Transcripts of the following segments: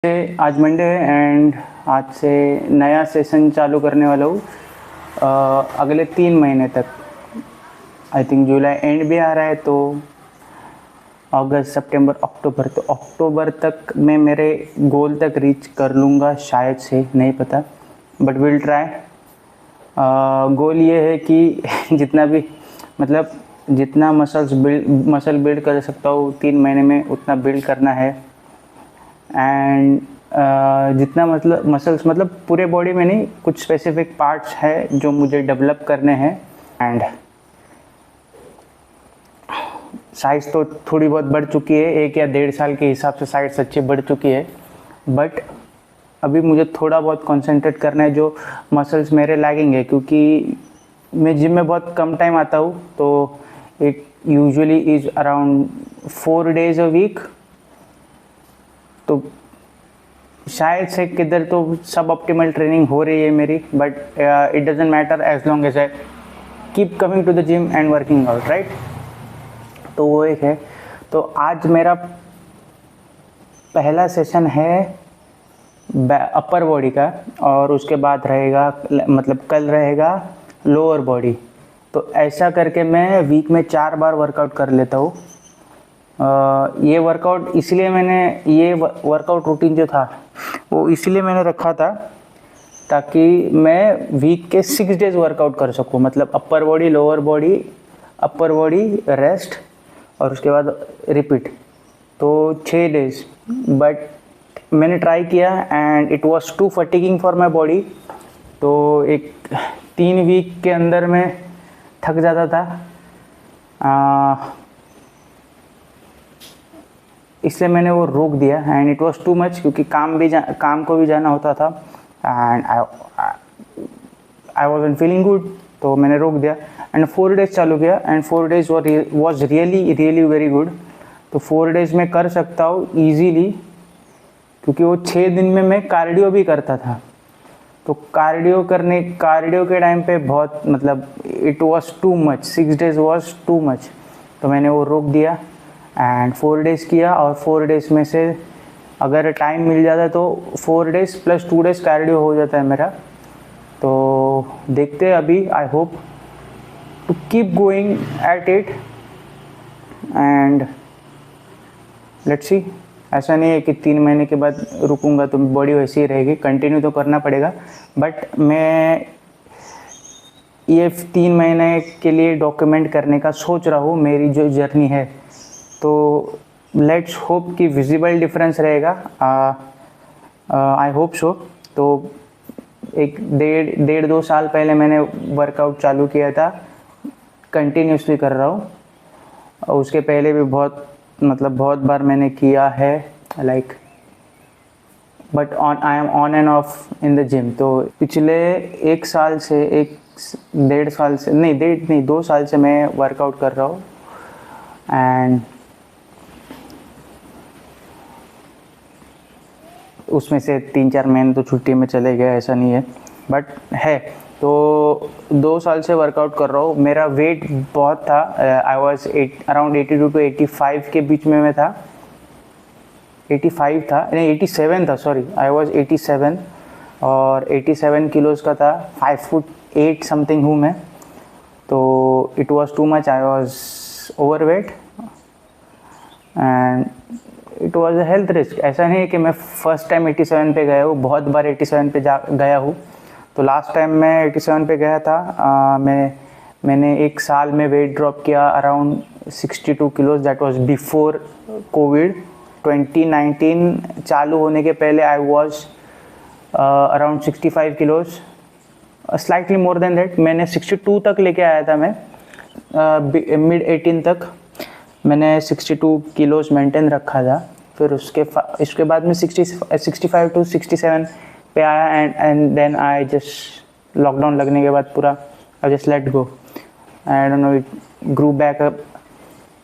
आज मंडे है एंड आज से नया सेशन चालू करने वाला हूँ अगले 3 महीने तक। आई थिंक जुलाई एंड भी आ रहा है तो अगस्त सितंबर अक्टूबर, तो अक्टूबर तक मैं मेरे गोल तक रीच कर लूँगा, शायद से, नहीं पता, बट विल ट्राई। गोल ये है कि जितना भी मतलब जितना मसल बिल्ड कर सकता हूँ 3 महीने में उतना बिल्ड करना है। एंड जितना मतलब मसल्स मतलब पूरे बॉडी में नहीं, कुछ स्पेसिफिक पार्ट्स है जो मुझे डेवलप करने हैं। एंड साइज़ तो थोड़ी बहुत बढ़ चुकी है, 1 या 1.5 साल के हिसाब से साइज़ अच्छी बढ़ चुकी है, बट अभी मुझे थोड़ा बहुत कंसंट्रेट करना है जो मसल्स मेरे लैगिंग है, क्योंकि मैं जिम में बहुत कम टाइम आता हूँ। तो it usually is around 4 days a week। तो शायद से किधर तो सब ऑप्टिमल ट्रेनिंग हो रही है मेरी, but it doesn't matter as long as I keep coming to the gym and working out, right. तो वो एक है। तो आज मेरा पहला सेशन है अपर बॉडी का, और उसके बाद रहेगा मतलब कल रहेगा लोअर बॉडी। तो ऐसा करके मैं वीक में 4 बार वर्कआउट कर लेता हूँ। ये वर्कआउट इसलिए मैंने ये वर्कआउट रूटीन जो था वो इसलिए मैंने रखा था ताकि मैं वीक के 6 days वर्कआउट कर सकूँ, मतलब upper body, lower body, upper body, rest और उसके बाद रिपीट, तो 6 days। बट मैंने ट्राई किया and it was too fatiguing for my body. तो एक 3 वीक के अंदर मैं थक जाता था, इसलिए मैंने वो रोक दिया। And it was too much, क्योंकि काम को भी जाना होता था and I wasn't feeling good, तो मैंने रोक दिया। एंड 4 days चालू किया and 4 days was really very good. तो 4 days में कर सकता हूँ ईजीली, क्योंकि वो 6 दिन में मैं कार्डियो भी करता था। तो कार्डियो के टाइम पे बहुत मतलब it was too much, 6 days was too much, तो मैंने वो रोक दिया एंड 4 days किया। और 4 days में से अगर टाइम मिल जाता है तो 4 days प्लस 2 days कार्डियो हो जाता है मेरा। तो देखते हैं अभी, I hope to keep going at it and let's see. ऐसा नहीं है कि 3 महीने के बाद रुकूंगा तो बॉडी वैसी ही रहेगी, कंटिन्यू तो करना पड़ेगा। बट मैं ये 3 महीने के लिए डॉक्यूमेंट करने का सोच रहा हूँ, मेरी जो जर्नी है। तो लेट्स होप कि विजिबल डिफरेंस रहेगा, आई होप सो। तो एक 1.5-2 साल पहले मैंने वर्कआउट चालू किया था, कंटिन्यूसली कर रहा हूँ। उसके पहले भी बहुत बार मैंने किया है, like, but I M on end of in the gym. तो पिछले 1 साल से 2 साल से मैं वर्कआउट कर रहा हूँ। एंड उसमें से 3-4 महीने तो छुट्टी में चले गए, ऐसा नहीं है, बट है। तो 2 साल से वर्कआउट कर रहा हूँ। मेरा वेट बहुत था, आई वॉज अराउंड 82 to 85 के बीच में मैं था। 85 था, नहीं 87 था, सॉरी, आई वॉज 87 और 87 किलोज़ का था। 5'8" समथिंग हूँ मैं। तो it was too much, I was over weight and it was a health risk. ऐसा नहीं है कि मैं फर्स्ट टाइम 87 पे गया हूँ, बहुत बार 87 पे गया हूँ। तो लास्ट टाइम मैं 87 पे गया था, मैंने 1 साल में वेट ड्रॉप किया around 62 kilos. That was before Covid. 2019 चालू होने के पहले I was around 65 kilos, slightly more than that. मैंने 62 तक लेके आया था, मैं मिड 18 तक मैंने 62 किलोज़ मेंटेन रखा था। फिर इसके बाद में 65 to 67 पे आया and then I just, lockdown लगने के बाद पूरा I just let go. I don't know, it grew back up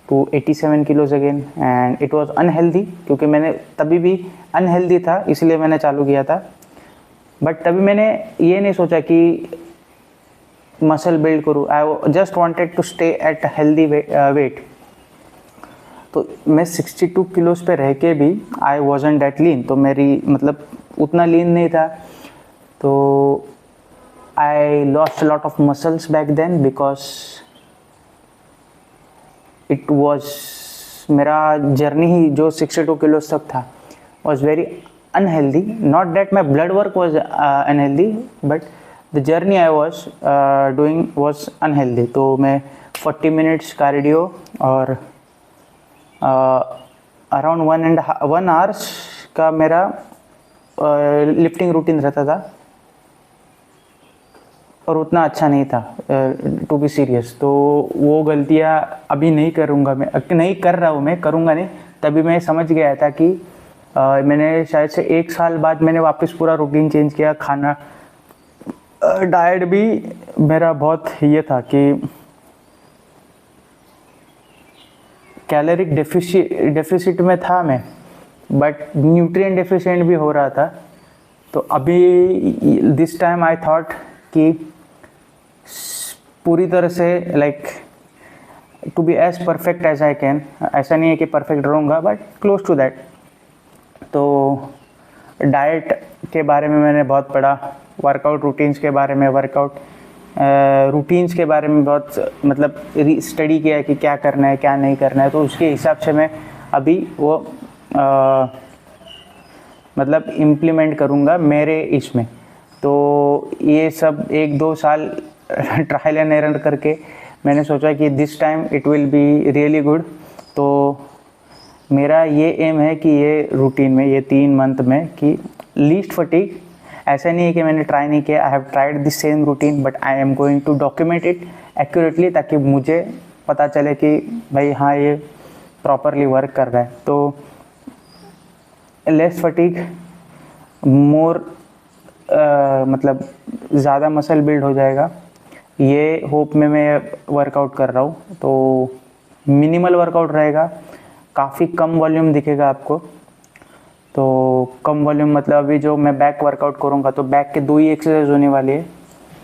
to 87 kilos again and it was unhealthy, क्योंकि मैंने तभी भी अनहेल्दी था, इसलिए मैंने चालू किया था। बट तभी मैंने ये नहीं सोचा कि मसल बिल्ड करूँ, I just wanted to stay at healthy weight. तो मैं 62 किलोज पे रह के भी आई वॉजंट दैट लीन, तो मेरी मतलब उतना लीन नहीं था। तो I lost lot of muscles back then because it was मेरा जर्नी ही जो 62 किलोज तक था was very unhealthy. Not that my blood work was unhealthy, but the journey I was doing was unhealthy. तो मैं 40 मिनट्स कार्डियो और around 1 hours का मेरा लिफ्टिंग रूटीन रहता था, और उतना अच्छा नहीं था टू बी सीरियस। तो वो गलतियाँ अभी नहीं करूँगा मैं, नहीं कर रहा हूँ मैं, करूँगा नहीं। तभी मैं समझ गया था कि मैंने शायद से 1 साल बाद मैंने वापस पूरा रूटीन चेंज किया। खाना डाइट भी मेरा बहुत ये था कि कैलोरिक डेफिसिट में था मैं, बट न्यूट्रिएंट डेफिशिएंट भी हो रहा था। तो अभी दिस टाइम आई थॉट कि पूरी तरह से like to be as perfect as I can. ऐसा नहीं है कि परफेक्ट रहूँगा, बट क्लोज टू दैट। तो डाइट के बारे में मैंने बहुत पढ़ा, वर्कआउट रूटीन्स के बारे में, रूटीन्स के बारे में बहुत मतलब स्टडी किया कि क्या करना है क्या नहीं करना है। तो उसके हिसाब से मैं अभी वो मतलब इम्प्लीमेंट करूँगा मेरे इसमें। तो ये सब 1-2 साल ट्रायल एंड एरर करके मैंने सोचा कि this time it will be really good. तो मेरा ये एम है कि ये रूटीन में, ये 3 मंथ में, कि लीस्ट फटीग। ऐसा नहीं है कि मैंने ट्राई नहीं किया, I have tried this same routine, but I am going to document it accurately, ताकि मुझे पता चले कि भाई हाँ ये प्रॉपरली वर्क कर रहा है। तो लेस फटीग, मोर मतलब ज़्यादा मसल बिल्ड हो जाएगा, ये होप में मैं वर्कआउट कर रहा हूँ। तो मिनिमल वर्कआउट रहेगा, काफ़ी कम वॉल्यूम दिखेगा आपको। तो कम वॉल्यूम मतलब अभी जो मैं बैक वर्कआउट करूँगा तो बैक के 2 ही एक्सरसाइज होने वाली है।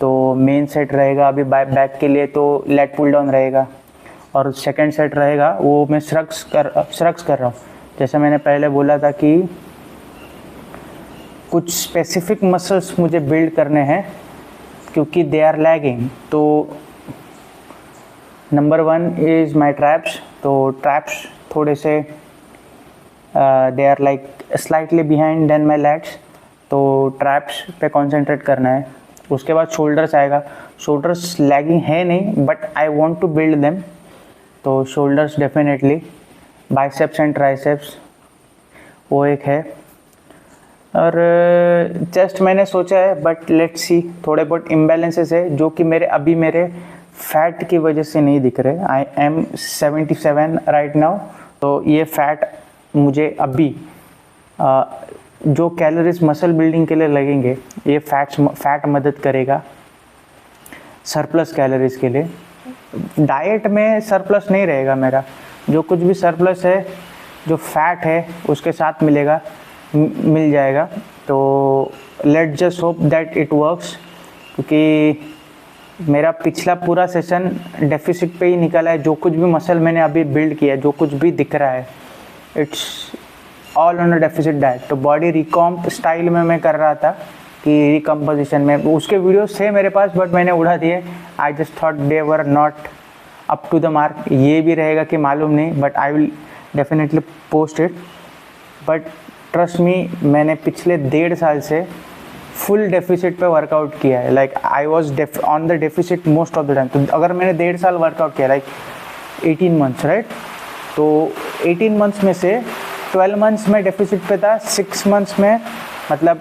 तो मेन सेट रहेगा अभी बैक के लिए तो लेट पुल डाउन रहेगा, और सेकंड सेट रहेगा वो मैं श्रग्स कर रहा हूँ। जैसे मैंने पहले बोला था कि कुछ स्पेसिफिक मसल्स मुझे बिल्ड करने हैं क्योंकि दे आर लैगिंग। तो नंबर 1 इज़ माई ट्रैप्स। तो ट्रैप्स थोड़े से they are like slightly behind than my legs, तो ट्रैप्स पे कंसंट्रेट करना है। उसके बाद शोल्डर्स आएगा। शोल्डर्स लैगिंग है नहीं, but I want to build them. तो shoulders definitely, biceps and triceps वो एक है, और चेस्ट मैंने सोचा है, बट लेट्स सी, थोड़े बहुत इम्बैलेंसेस है जो कि मेरे फैट की वजह से नहीं दिख रहे। I am 77 right now. तो ये फैट मुझे अभी जो कैलोरीज मसल बिल्डिंग के लिए लगेंगे, ये फैट मदद करेगा सरप्लस कैलोरीज के लिए। डाइट में सरप्लस नहीं रहेगा मेरा, जो कुछ भी सरप्लस है, जो फैट है उसके साथ मिल जाएगा। तो let's just hope that it works, क्योंकि मेरा पिछला पूरा सेशन डेफिसिट पे ही निकला है। जो कुछ भी मसल मैंने अभी बिल्ड किया, जो कुछ भी दिख रहा है, it's all on a deficit diet. तो बॉडी रिकॉम्प स्टाइल में मैं कर रहा था कि रिकम्पोजिशन में, उसके वीडियोस थे मेरे पास, बट मैंने उड़ा दिए। I just thought they were not up to the mark. ये भी रहेगा कि मालूम नहीं, but I will definitely post it. But trust me, मैंने पिछले 1.5 साल से फुल डेफिसिट पे वर्कआउट किया है। Like I was on the deficit most of the time. तो अगर मैंने 1.5 साल वर्कआउट किया, लाइक 18 मंथ्स राइट, तो 18 मंथ्स में से 12 मंथ्स में डेफिसिट पे था। 6 मंथ्स में मतलब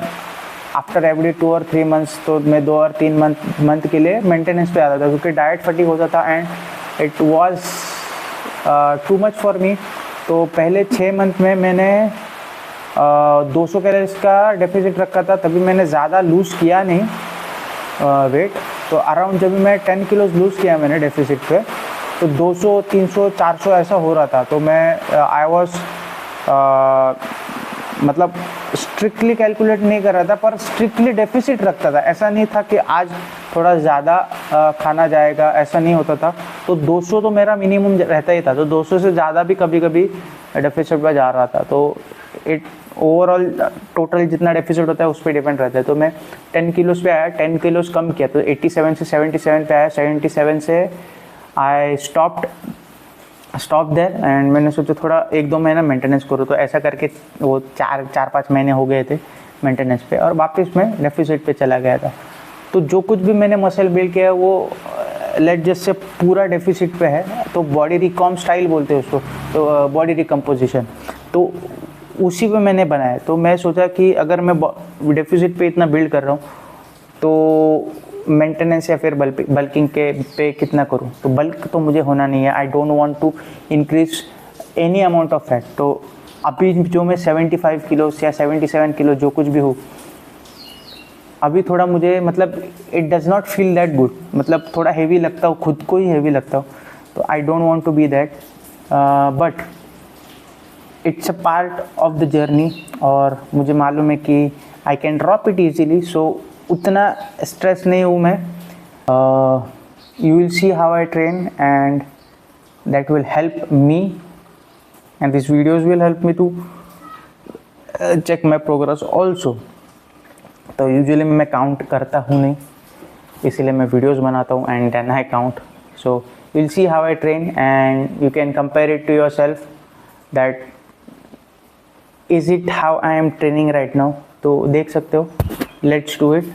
आफ्टर एवरी 2 और 3 मंथ्स तो मैं 2 और 3 मंथ के लिए मेंटेनेंस पे आता था, क्योंकि डाइट फटीग होता था and it was too much for me. तो पहले 6 मंथ में मैंने 200 कैलोरीज का डेफिसिट रखा था। तभी मैंने ज़्यादा लूज़ किया नहीं वेट। तो अराउंड जब मैं 10 किलोज लूज़ किया मैंने डेफिसिट पे, तो 200, 300, 400 ऐसा हो रहा था। तो मैं आई वॉज मतलब स्ट्रिक्टली कैलकुलेट नहीं कर रहा था, पर स्ट्रिक्टली डेफिसिट रखता था। ऐसा नहीं था कि आज थोड़ा ज़्यादा खाना जाएगा, ऐसा नहीं होता था। तो 200 तो मेरा मिनिमम रहता ही था, तो 200 से ज़्यादा भी कभी कभी डेफिसिट पर जा रहा था। तो इट ओवरऑल टोटल जितना डेफिसिट होता है उस पर डिपेंड रहता है। तो मैं 10 किलोज़ पे आया, 10 किलोज़ कम किया, तो 87 से 77 पे आया, 77 से आई स्टॉप देयर एंड मैंने सोचा थोड़ा 1-2 महीना मेंटेनेंस करूँ। तो ऐसा करके वो 4-5 महीने हो गए थे मेंटेनेंस पे, और वापस मैं डेफिसिट पे चला गया था। तो जो कुछ भी मैंने मसल बिल्ड किया है वो लेट जस्ट से पूरा डेफिसिट पे है। तो बॉडी रिकॉम स्टाइल बोलते हैं उसको, तो बॉडी रिकम्पोजिशन, तो उसी पे मैंने बनाया। तो मैं सोचा कि अगर मैं डेफिसिट पे इतना बिल्ड कर रहा हूँ तो मेंटेनेंस या फिर बल्किंग के पे कितना करूँ। तो बल्क तो मुझे होना नहीं है, I don't want to increase any amount of fat. तो अभी जो मैं 75 किलो या 77 किलो जो कुछ भी हो, अभी थोड़ा मुझे मतलब it does not feel that good, मतलब थोड़ा हेवी लगता हो, खुद को ही हेवी लगता हो। तो I don't want to be that, but it's a part of the journey. और मुझे मालूम है कि I can drop it easily, so उतना स्ट्रेस नहीं हूँ मैं। You will see how I train and that will help me, and this videos will help me to check my progress also. तो यूजुअली मैं काउंट करता हूँ नहीं, इसीलिए मैं वीडियोस बनाता हूँ and then I count. So will see how I train and you can compare it to yourself that is it how I am training right now. तो देख सकते हो, लेट्स डू इट।